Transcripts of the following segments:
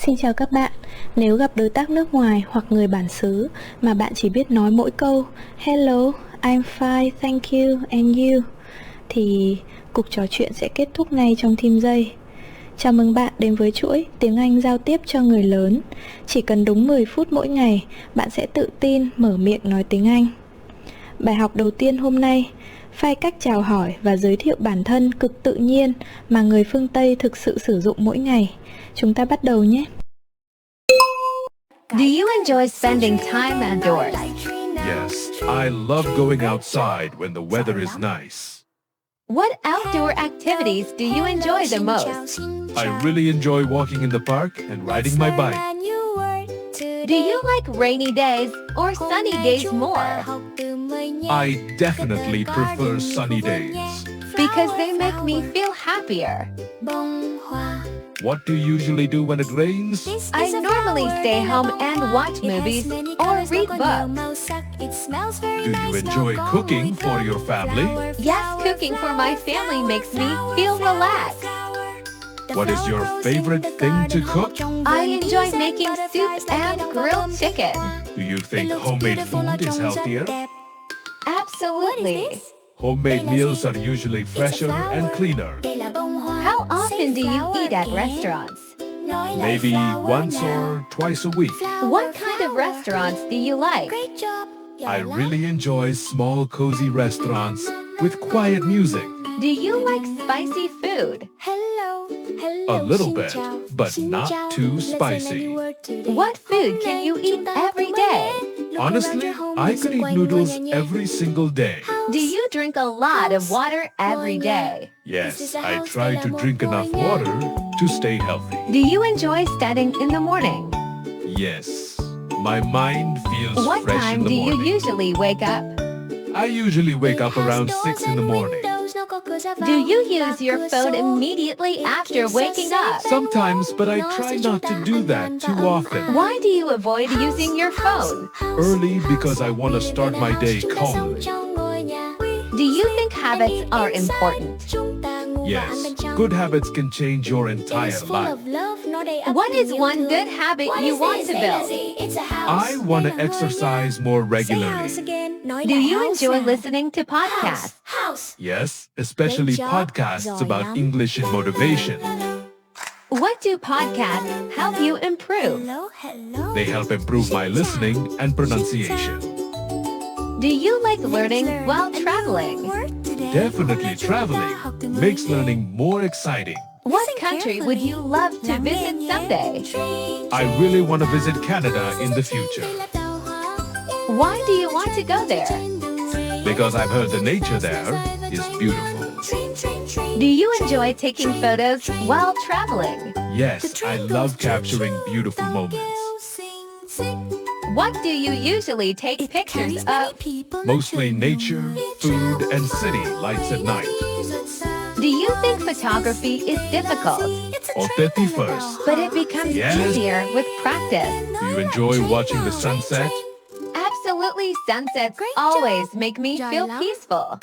Xin chào các bạn. Nếu gặp đối tác nước ngoài hoặc người bản xứ mà bạn chỉ biết nói mỗi câu Hello, I'm fine, thank you, and you, thì cuộc trò chuyện sẽ kết thúc ngay trong thêm giây. Chào mừng bạn đến với chuỗi tiếng Anh giao tiếp cho người lớn. Chỉ cần đúng 10 phút mỗi ngày, bạn sẽ tự tin mở miệng nói tiếng Anh. Bài học đầu tiên hôm nay, phai cách chào hỏi và giới thiệu bản thân cực tự nhiên mà người phương Tây thực sự sử dụng mỗi ngày. Chúng ta bắt đầu nhé. Do you enjoy spending time outdoors? Yes, I love going outside when the weather is nice. What outdoor activities do you enjoy the most? I really enjoy walking in the park and riding my bike. Do you like rainy days or sunny days more? I definitely prefer sunny days. Because they make me feel happier. What do you usually do when it rains? I normally stay home and watch movies or read books. Do you enjoy cooking for your family? Yes, cooking for my family makes me feel relaxed. What is your favorite thing to cook? I enjoy making soup and grilled chicken. Do you think homemade food is healthier? Absolutely. Homemade meals are usually fresher and cleaner. How often do you eat at restaurants? Maybe once or twice a week. What kind of restaurants do you like? I really enjoy small, cozy restaurants with quiet music. Do you like spicy food? A little bit, but not too spicy. What food can you eat every day? Honestly, I could eat noodles every single day. Do you drink a lot of water every day? Yes, I try to drink enough water to stay healthy. Do you enjoy studying in the morning? Yes, my mind feels What fresh time in the do you morning. usually wake up? I usually wake up around 6 in the morning. Do you use your phone immediately after waking up? Sometimes, but I try not to do that too often. Why do you avoid using your phone? Early because I want to start my day calmly. Do you think habits are important? Yes, good habits can change your entire life. What is one good habit you want to build? I want to exercise more regularly. Do you enjoy listening to podcasts? Yes, especially podcasts about English and motivation. What do podcasts help you improve? They help improve my listening and pronunciation. Do you like learning while traveling? Definitely traveling makes learning more exciting. What country would you love to visit someday? I really want to visit Canada in the future Why do you want to go there? because I've heard the nature there is beautiful. Do you enjoy taking photos while traveling? Yes, I love capturing beautiful moments. What do you usually take pictures of? Mostly nature, food, and city lights at night. Do you think photography is difficult? Or 31st. But it becomes Yes. easier with practice. Do you enjoy watching the sunset? Absolutely, sunsets always make me feel peaceful.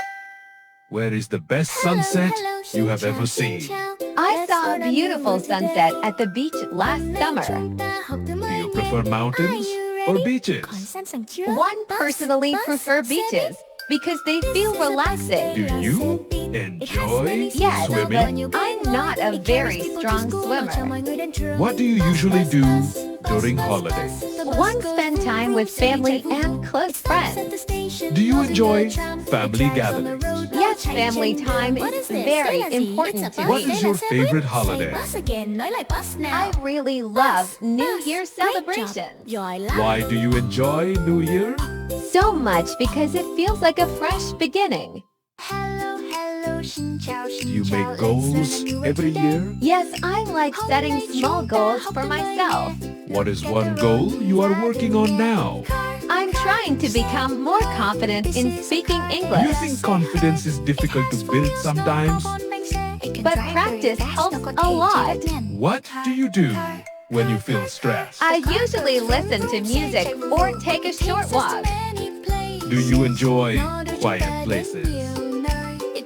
Where is the best sunset you have ever seen? I saw a beautiful sunset at the beach last summer. Do you prefer mountains or beaches? One personally prefer beaches because they feel relaxing. Do you enjoy Yes, swimming? but I'm not a very strong swimmer. What do you usually do during holidays? One spend time with family and close friends. Do you enjoy family gatherings? Yes, family time is very important to What me. is your favorite holiday? I really love New Year celebrations. Why do you enjoy New Year? So much because it feels like a fresh beginning. Do you make goals every year? Yes, I like setting small goals for myself. What is one goal you are working on now? I'm trying to become more confident in speaking Do you English. think confidence is difficult to build sometimes? But practice helps a lot. What do you do when you feel stressed? I usually listen to music or take a short walk. Do you enjoy quiet places?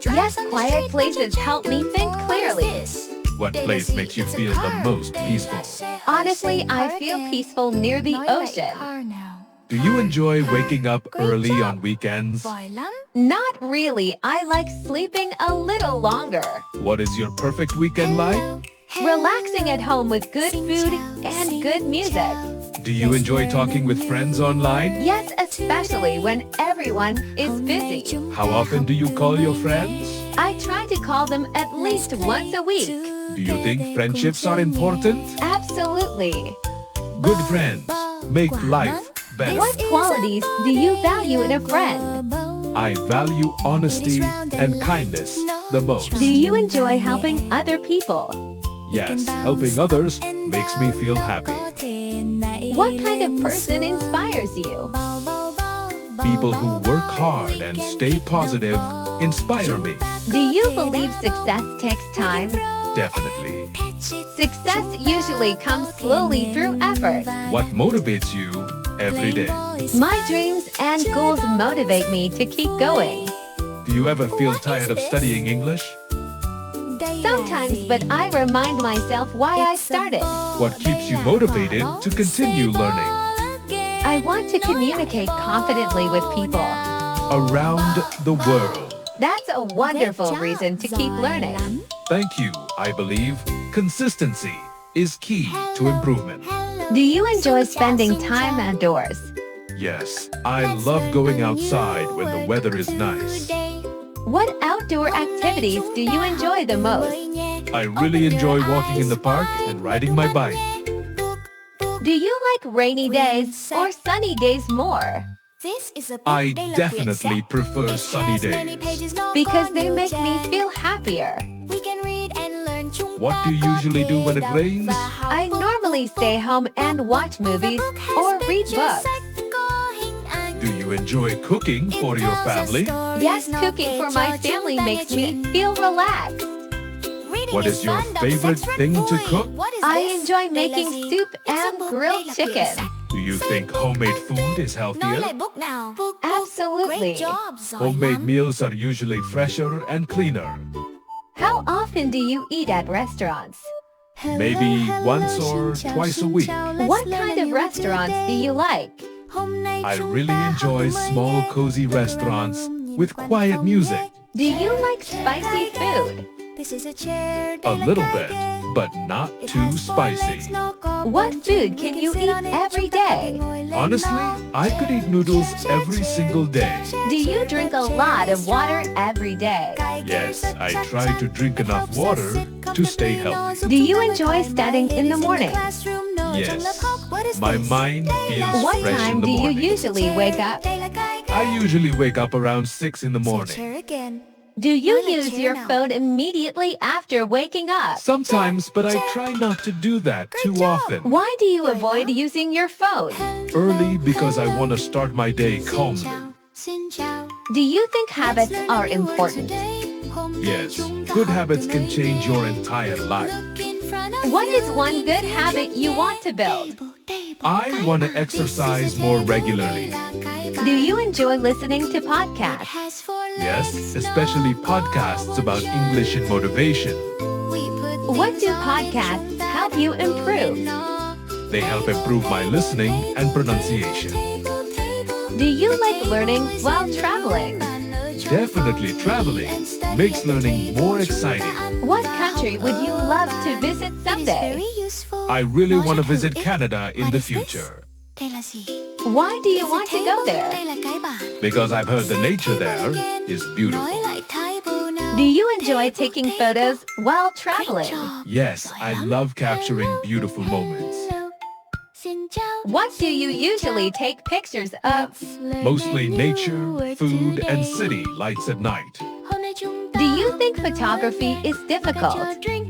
Yes, quiet places help me think clearly. What place makes you feel the most peaceful? Honestly, I feel peaceful near the ocean. Do you enjoy waking up early on weekends? Not really. I like sleeping a little longer. What is your perfect weekend like? Relaxing at home with good food and good music. Do you enjoy talking with friends online? Yes, especially when everyone is busy. How often do you call your friends? I try to call them at least once a week. Do you think friendships are important? Absolutely. Good friends make life better. What qualities do you value in a friend? I value honesty and kindness the most. Do you enjoy helping other people? Yes, helping others makes me feel happy. What kind of person inspires you? People who work hard and stay positive inspire me. Do you believe success takes time? Definitely. Success usually comes slowly through effort. What motivates you every day? My dreams and goals motivate me to keep going. Do you ever feel tired of studying English? Sometimes, but I remind myself why I started. What keeps you motivated to continue learning? I want to communicate confidently with people. Around the world. That's a wonderful reason to keep learning. Thank you. I believe consistency is key to improvement. Do you enjoy spending time outdoors? Yes, I love going outside when the weather is nice. What outdoor activities do you enjoy the most? I really enjoy walking in the park and riding my bike. Do you like rainy days or sunny days more? I definitely prefer sunny days. Because they make me feel happier. What do you usually do when it rains? I normally stay home and watch movies or read books. Do you enjoy cooking for your family? Yes, cooking for my family makes me feel relaxed. What is your favorite thing to cook? I enjoy making soup and grilled chicken. Do you think homemade food is healthier? Absolutely. Homemade meals are usually fresher and cleaner. How often do you eat at restaurants? Maybe once or twice a week. What kind of restaurants do you like? I really enjoy small, cozy restaurants with quiet music. Do you like spicy food? A little bit, but not too spicy. What food can you eat every day? Honestly, I could eat noodles every single day. Do you drink a lot of water every day? Yes, I try to drink enough water to stay healthy. Do you enjoy studying in the morning? Yes, my mind feels What fresh time in the do you morning. usually wake up? I usually wake up around 6 in the morning. Do you use your phone immediately after waking up? Sometimes, but I try not to do that too often. Why do you avoid using your phone? Early because I want to start my day calmly. Do you think habits are important? Yes, good habits can change your entire life. What is one good habit you want to build? I want to exercise more regularly. Do you enjoy listening to podcasts? Yes, especially podcasts about English and motivation. What do podcasts help you improve? They help improve my listening and pronunciation. Do you like learning while traveling? Definitely traveling makes learning more exciting. What country would you love to visit someday? I really want to visit Canada in the future. Why do you want to go there? Because I've heard the nature there is beautiful. Do you enjoy taking photos while traveling? Yes, I love capturing beautiful moments. What do you usually take pictures of? Mostly nature, food, and city lights at night. Do you think photography is difficult?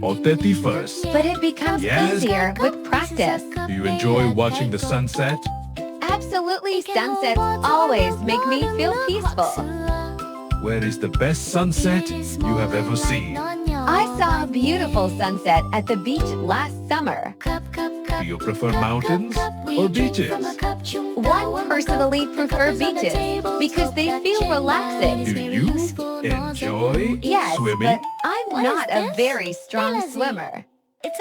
Oteti first. But it becomes Yes. easier with practice. Do you enjoy watching the sunset? Absolutely, sunsets always make me feel peaceful. Where is the best sunset you have ever seen? I saw a beautiful sunset at the beach last summer. Do you prefer mountains or beaches? One personally prefer beaches because they feel relaxing. Do you enjoy Yes, swimming? but I'm not a very strong swimmer.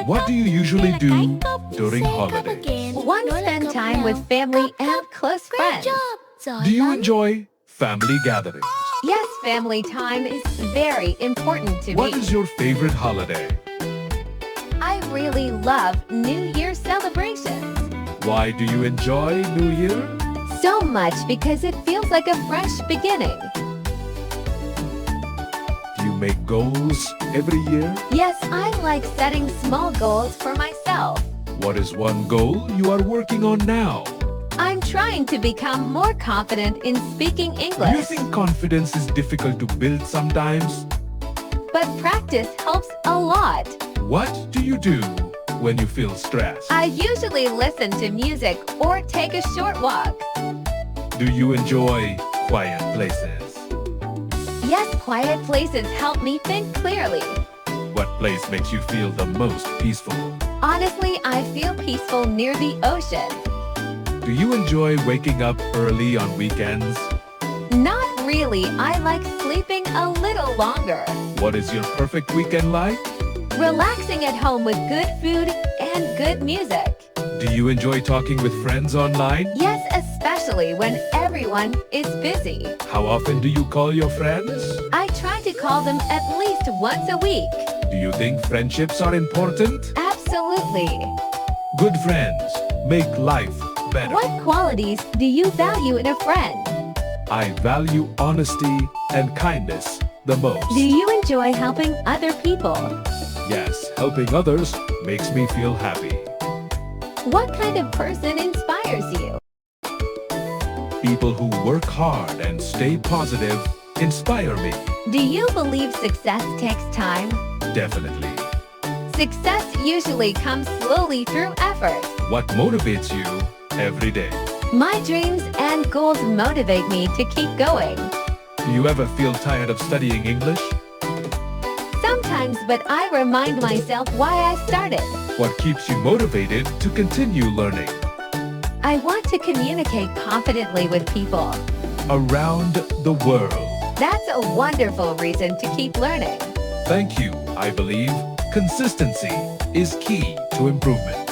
What do you usually do during holidays? One, spend time with family and close friends. Do you enjoy family gatherings? Yes, family time is very important to What me. is your favorite holiday? I really love New Year celebrations. Why do you enjoy New Year? So much because it feels like a fresh beginning. Do you make goals every year? Yes, I like setting small goals for myself. What is one goal you are working on now? I'm trying to become more confident in speaking Do you English, think confidence is difficult to build sometimes? but practice helps a lot. What do you do when you feel stressed? I usually listen to music or take a short walk. Do you enjoy quiet places? Yes, quiet places help me think clearly. What place makes you feel the most peaceful? Honestly, I feel peaceful near the ocean. Do you enjoy waking up early on weekends? Not really, I like sleeping a little longer. What is your perfect weekend like? Relaxing at home with good food and good music. Do you enjoy talking with friends online? Yes, especially when everyone is busy. How often do you call your friends? I try to call them at least once a week. Do you think friendships are important? Absolutely. Good friends make life better. What qualities do you value in a friend? I value honesty and kindness the most. Do you enjoy helping other people? Yes, helping others makes me feel happy. What kind of person inspires you? People who work hard and stay positive inspire me. Do you believe success takes time? Definitely. Success usually comes slowly through effort. What motivates you every day? My dreams and goals motivate me to keep going. Do you ever feel tired of studying English? Sometimes, but I remind myself why I started. What keeps you motivated to continue learning? I want to communicate confidently with people. Around the world. That's a wonderful reason to keep learning. Thank you. I believe consistency is key to improvement.